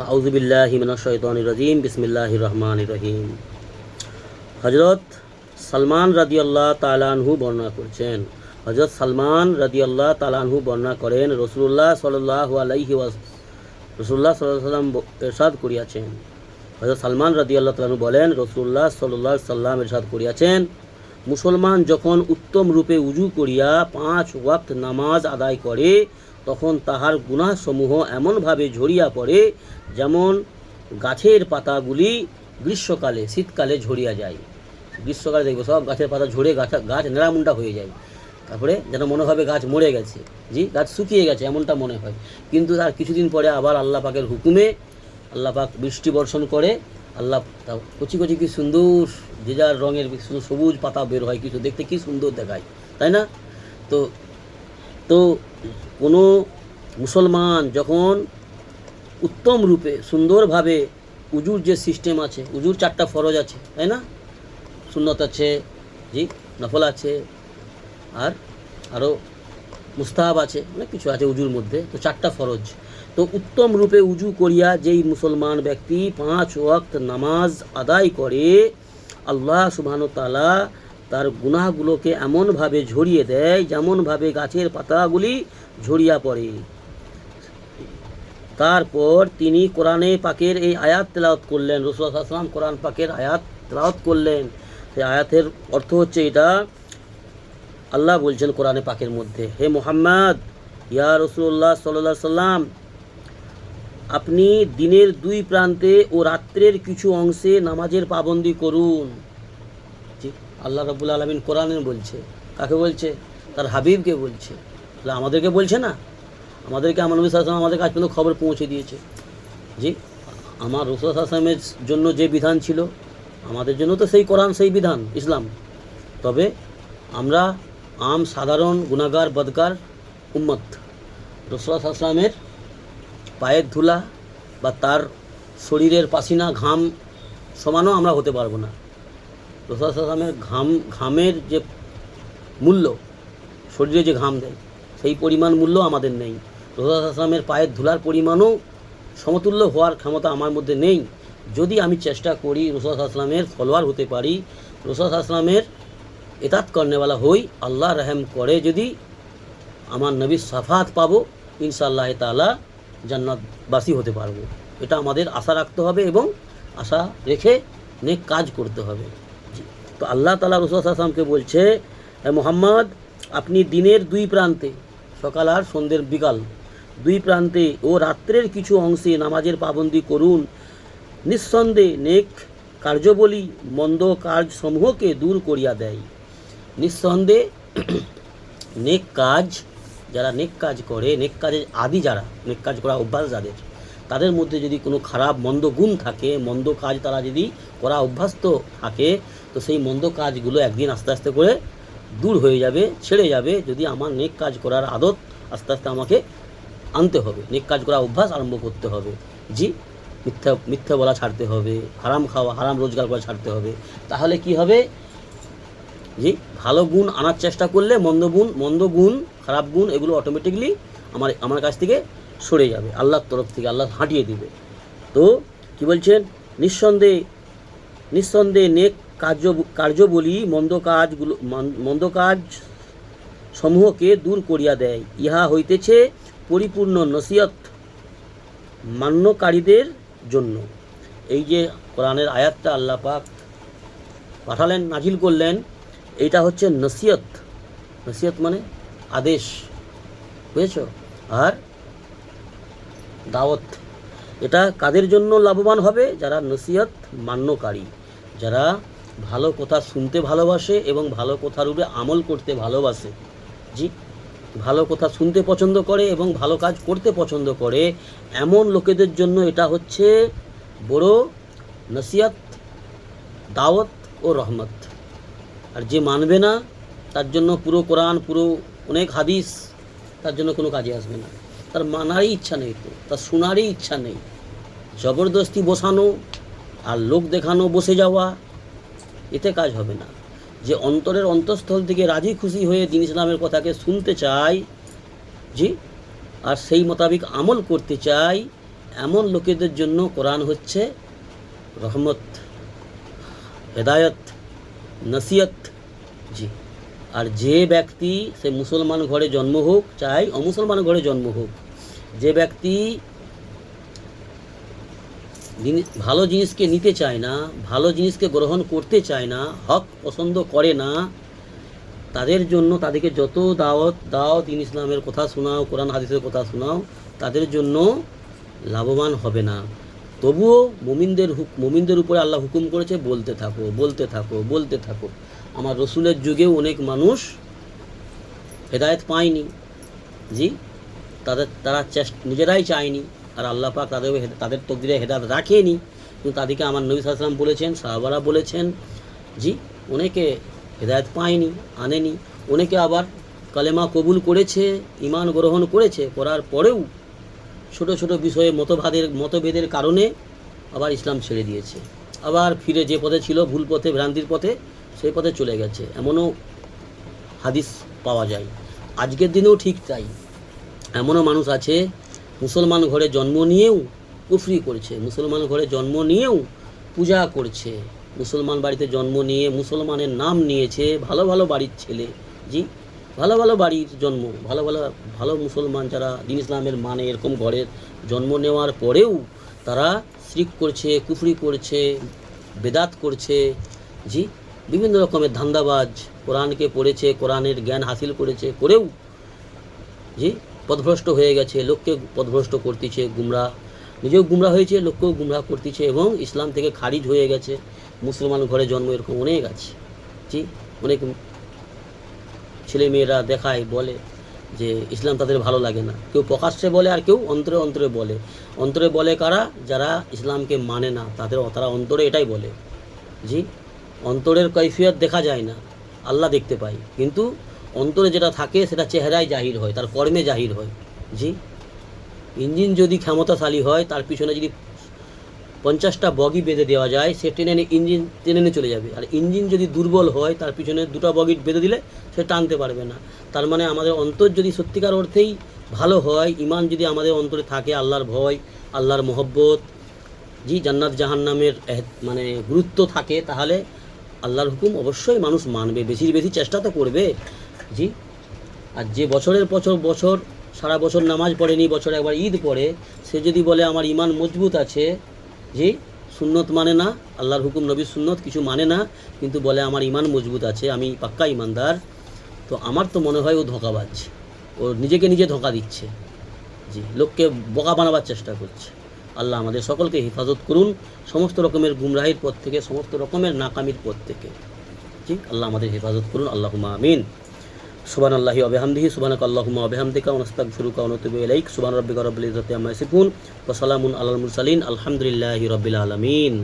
আউযু বিল্লাহি মিনাশ শাইতানির রাজিম বিসমিল্লাহির রহমানির রহিম। হযরত সালমান রাদিয়াল্লাহু তাআলা আনহু বর্ণনা করছেন। হযরত সালমান রাদিয়াল্লাহু তাআলা আনহু বর্ণনা করেন রাসূলুল্লাহ সাল্লাল্লাহু আলাইহি ওয়াসাল্লাম ইরশাদ করিয়াছেন। হযরত সালমান রাদিয়াল্লাহু তাআলা আনহু বলেন, রাসূলুল্লাহ সাল্লাল্লাহু আলাইহি সাল্লাম ইরশাদ করিয়াছেন, মুসলমান যখন উত্তম রূপে উজু করিয়া 5 ওয়াক্ত নামাজ আদায় করে তখন তাহার গুনাহসমূহ এমনভাবে ঝরিয়া পড়ে যেমন গাছের পাতাগুলি গ্রীষ্মকালে শীতকালে ঝরিয়া যায়। গ্রীষ্মকালে দেখবো সব গাছের পাতা ঝরে গাছ নেড়ামুন্ডা হয়ে যায়, তারপরে যেন মনে হবে গাছ মরে গেছে, গাছ শুকিয়ে গেছে এমনটা মনে হয়। কিন্তু তার কিছুদিন পরে আবার আল্লাহ পাকের হুকুমে আল্লাহ পাক বৃষ্টি বর্ষণ করে, আল্লাহ কচি কচি কি সুন্দর যে যার রঙের সবুজ পাতা বের হয়, কিছু দেখতে কি সুন্দর দেখায়, তাই না? তো তো কোনো মুসলমান যখন উত্তম রূপে সুন্দরভাবে উজুর যে সিস্টেম আছে, উজুর 4টা ফরজ আছে, তাই না? সুন্নত আছে, নফল আছে, আর আরও মুস্তাহাব আছে, অনেক কিছু আছে উজুর মধ্যে। তো 4টা ফরজ। তো উত্তম রূপে উজু করিয়া যেই মুসলমান ব্যক্তি 5 ওয়াক্ত নামাজ আদায় করে, আল্লাহ সুবহানাহু ওয়া তাআলা তার গুনাহগুলোকে এমনভাবে ঝরিয়ে দেয় যেমনভাবে গাছের পাতাগুলি ঝরিয়া পড়ে। তারপর তিনি কোরআনে পাকের এই আয়াত তেলাওয়াত করলেন। রাসূলুল্লাহ সাল্লাল্লাহু আলাইহি ওয়াসাল্লাম কোরআন পাকের আয়াত তেলাওয়াত করলেন। সেই আয়াতের অর্থ হচ্ছে এটা, আল্লাহ বলছেন কোরআনে পাকের মধ্যে, হে মুহাম্মদ, ইয়া রাসূলুল্লাহ সাল্লাল্লাহু আলাইহি ওয়াসাল্লাম, আপনি দিনের 2 প্রান্তে ও রাত্রের কিছু অংশে নামাজের পাবন্দি করুন। আল্লাহ রাব্বুল আলামিন কোরআনে বলছে, কাকে বলছে? তার হাবিবকে বলছে। তাহলে আমাদেরকে বলছে না? আমাদেরকে আমার নবী সাল্লাল্লাহু আলাইহি ওয়াসাল্লাম আমাদের কাছে পর্যন্ত খবর পৌঁছে দিয়েছে। আমার রাসূল সাল্লাল্লাহু আলাইহি ওয়াসাল্লামের জন্য যে বিধান ছিল আমাদের জন্য তো সেই কোরআন, সেই বিধান ইসলাম। তবে আমরা সাধারণ গুনাহগার বদকার উম্মত, রাসূল সাল্লাল্লাহু আলাইহি ওয়াসাল্লামের পায়ের ধুলা বা তার শরীরের পাসিনা ঘাম সমানও আমরা হতে পারবো না। রাসূল সাল্লাল্লাহু আলাইহি ওয়াসাল্লামের ঘামের যে মূল্য, শরীরে যে ঘাম দেয় সেই পরিমাণ মূল্য আমাদের নেই। রাসূল সাল্লাল্লাহু আলাইহি ওয়াসাল্লামের পায়ের ধুলার পরিমাণও সমতুল্য হওয়ার ক্ষমতা আমার মধ্যে নেই। যদি আমি চেষ্টা করি রাসূল সাল্লাল্লাহু আলাইহি ওয়াসাল্লামের ফলোয়ার হতে পারি, রাসূল সাল্লাল্লাহু আলাইহি ওয়াসাল্লামের ইতাত করনেওয়ালা হই, আল্লাহ রহম করে যদি আমার নবীর সাফাত পাবো, ইনশাআল্লাহ তাআলা জান্নাতবাসী হতে পারবো। এটা আমাদের আশা রাখতে হবে এবং আশা রেখে নেক কাজ করতে হবে। তো আল্লাহ তাআলা রাসূল সাল্লাল্লাহু আলাইহি ওয়াসাল্লামকে বলছে, হে মুহাম্মদ, আপনি দিনের 2 প্রান্তে, সকাল আর সন্ধ্যের বিকাল 2 প্রান্তে ও রাত্রের কিছু অংশে নামাজের পাবন্দি করুন। নিঃসন্দেহে নেক কার্যবলী মন্দ কাজসমূহকে দূর করিয়া দেয়। নিঃসন্দেহে নেক কাজ, যারা নেক কাজ করে, নেক কাজের আদি যারা, নেক কাজ করা অভ্যাস যাদের, তাদের মধ্যে যদি কোনো খারাপ মন্দ গুণ থাকে, মন্দ কাজ তারা যদি করা অভ্যস্ত থাকে, তো সেই মন্দ কাজগুলো একদিন আস্তে আস্তে করে দূর হয়ে যাবে, ছেড়ে যাবে। যদি আমার নেক কাজ করার আদত আস্তে আস্তে আমাকে আনতে হবে, নেক কাজ করা অভ্যাস আরম্ভ করতে হবে। মিথ্যা বলা ছাড়তে হবে, হারাম খাওয়া, হারাম রোজগার করা ছাড়তে হবে। তাহলে কি হবে? ভালো গুণ আনার চেষ্টা করলে মন্দ গুণ, খারাপ গুণ এগুলো অটোমেটিকলি আমার কাছ থেকে সরে যাবে, আল্লাহর তরফ থেকে আল্লাহ হাঁটিয়ে দিবে। তো কি বলছেন? নিঃসন্দেহে নেক কার্যবলী মন্দ কাজ সমূহকে দূর করিয়া দেয়। ইহা হইতেছে পরিপূর্ণ নসিহত মান্যকারীদের জন্য। এই যে কোরআনের আয়াতটা আল্লাহ পাক পাঠালেন, নাজিল করলেন, এইটা হচ্ছে নসিহত। নসিহত মানে আদেশ, বুঝেছ? আর দাওয়াত। এটা কাদের জন্য লাভবান হবে? যারা নসিহত মান্যকারী, যারা ভালো কথা শুনতে ভালোবাসে এবং ভালো কথার উপরে আমল করতে ভালোবাসে। ভালো কথা শুনতে পছন্দ করে এবং ভালো কাজ করতে পছন্দ করে, এমন লোকেদের জন্য এটা হচ্ছে বড় নসিহত, দাওয়াত ও রহমত। আর যে মানবে না তার জন্য পুরো কোরআন, পুরো অনেক হাদিস তার জন্য কোনো কাজে আসবে না। তার মানারই ইচ্ছা নেই, তো তার শোনারই ইচ্ছা নেই। জবরদস্তি বসানো আর লোক দেখানো, বসে যাওয়া, এতে কাজ হবে না। যে অন্তরের অন্তঃস্থল থেকে রাজি খুশি হয়ে দ্বীন ইসলামের কথাকে শুনতে চায়, আর সেই মোতাবিক আমল করতে চাই, এমন লোকেদের জন্য কোরআন হচ্ছে রহমত, হেদায়ত, নসিহত। জি। আর যে ব্যক্তি সে মুসলমান ঘরে জন্ম হোক চাই অমুসলমান ঘরে জন্ম হোক, যে ব্যক্তি ভালো জিনিসকে নিতে চায় না, ভালো জিনিসকে গ্রহণ করতে চায় না, হক পছন্দ করে না, তাদের জন্য তাদেরকে যত দাওয়াত দাও, দিন ইসলামের কথা শোনাও, কোরআন হাদিসের কথা শোনাও, তাদের জন্য লাভবান হবে না। তবুও মুমিনদের উপরে আল্লাহ হুকুম করেছে বলতে থাকো, বলতে থাকো, বলতে থাকো। আমার রসুলের যুগেও অনেক মানুষ হেদায়েত পায়নি। জি। তারা নিজেরাই চায়নি, আর আল্লাহ পাক তাদের তকদিরে হেদায়েত রাখেনি, কিন্তু তাদেরকে আমার নবী সাল্লাল্লাহু আলাইহি ওয়াসাল্লাম বলেছেন, সাহাবারা বলেছেন। জি। অনেকে হেদায়েত পায়নি, আনেনি। অনেকে আবার কালেমা কবুল করেছে, ঈমান গ্রহণ করেছে, করার পরেও ছোট ছোট বিষয়ে মতভেদের কারণে আবার ইসলাম ছেড়ে দিয়েছে, আবার ফিরে যে পথে ছিল, ভুল পথে, ভ্রান্তির পথে, সেই পথে চলে গেছে। এমনও হাদিস পাওয়া যায়। আজকের দিনেও ঠিক তাই। এমনও মানুষ আছে মুসলমান ঘরে জন্ম নিয়েও কুফরি করছে, মুসলমান ঘরে জন্ম নিয়েও পূজা করছে, মুসলমান বাড়িতে জন্ম নিয়ে মুসলমানের নাম নিয়েছে, ভালো ভালো বাড়ির ছেলে। জি। ভালো ভালো বাড়ির জন্ম, ভালো মুসলমান যারা দিন ইসলামের মানে এরকম ঘরের জন্ম নেওয়ার পরেও তারা শিরক করছে, কুফরি করছে, বেদাত করছে। জি। বিভিন্ন রকমের ধান্দাবাজ, কোরআনকে পড়েছে, কোরআনের জ্ঞান হাসিল করেছে, করেও জি পথভ্রষ্ট হয়ে গেছে, লোককে পথভ্রষ্ট করতেছে, গুমরা, নিজেও গুমরা হয়েছে, লোককেও গুমরা করতেছে, এবং ইসলাম থেকে খারিজ হয়ে গেছে। মুসলমান ঘরে জন্ম এরকম অনেক আছে। জি। অনেক ছেলে মেয়েরা দেখায়, বলে যে ইসলাম তাদের ভালো লাগে না, কেউ প্রকাশ্যে বলে আর কেউ অন্তরে অন্তরে বলে। অন্তরে বলে কারা? যারা ইসলামকে মানে না, তারা অন্তরে এটাই বলে। জি। অন্তরের কৈফিয়ত দেখা যায় না, আল্লাহ দেখতে পায়, কিন্তু অন্তরে যেটা থাকে সেটা চেহারায় জাহির হয়, তার কর্মে জাহির হয়। জি। ইঞ্জিন যদি ক্ষমতাশালী হয়, তার পিছনে যদি 50টা বগি বেঁধে দেওয়া যায়, সে ইঞ্জিন টেনে চলে যাবে। আর ইঞ্জিন যদি দুর্বল হয়, তার পিছনে 2টা বগি বেঁধে দিলে সে টানতে পারবে না। তার মানে আমাদের অন্তর যদি সত্যিকার অর্থেই ভালো হয়, ঈমান যদি আমাদের অন্তরে থাকে, আল্লাহর ভয়, আল্লাহর মহব্বত, জি, জান্নাত জাহান্নামের মানে গুরুত্ব থাকে, তাহলে আল্লাহর হুকুম অবশ্যই মানুষ মানবে, বেশি বেশি চেষ্টা তো করবে। জি। আর যে বছরের বছর সারা বছর নামাজ পড়েনি, বছরে একবার ঈদ পড়ে, সে যদি বলে আমার ঈমান মজবুত আছে, জি, সুন্নত মানে না, আল্লাহর হুকুম নবীর সুন্নত কিছু মানে না, কিন্তু বলে আমার ঈমান মজবুত আছে, আমি পাক্কা ঈমানদার, তো আমার তো মনে হয় ও ধোঁকাবাজ, ও নিজেকে নিজে ধোঁকা দিচ্ছে। জি। লোককে বোকা বানাবার চেষ্টা করছে। আল্লাহ আমাদের সকলকে হেফাজত করুন সমস্ত রকমের গুমরাহির পথ থেকে, সমস্ত রকমের নাকামির পথ থেকে। জি। আল্লাহ আমাদের হেফাজত করুন। আল্লাহুম্মা আমিন। সুবহানাল্লাহি ওয়া বিহামদিহি, সুবহানাকাল্লাহুম্মা ওয়া বিহামদিকা, ওয়া নাস্তাগফিরুকা ওয়া নাতুবু ইলাইক। সুবহান রাব্বিকা রাব্বিল ইজ্জাতি আম্মা ইয়াসিফুন, ওয়া সালামুন আলাল মুরসালিন, আলহামদুলিল্লাহি রাব্বিল আলামিন।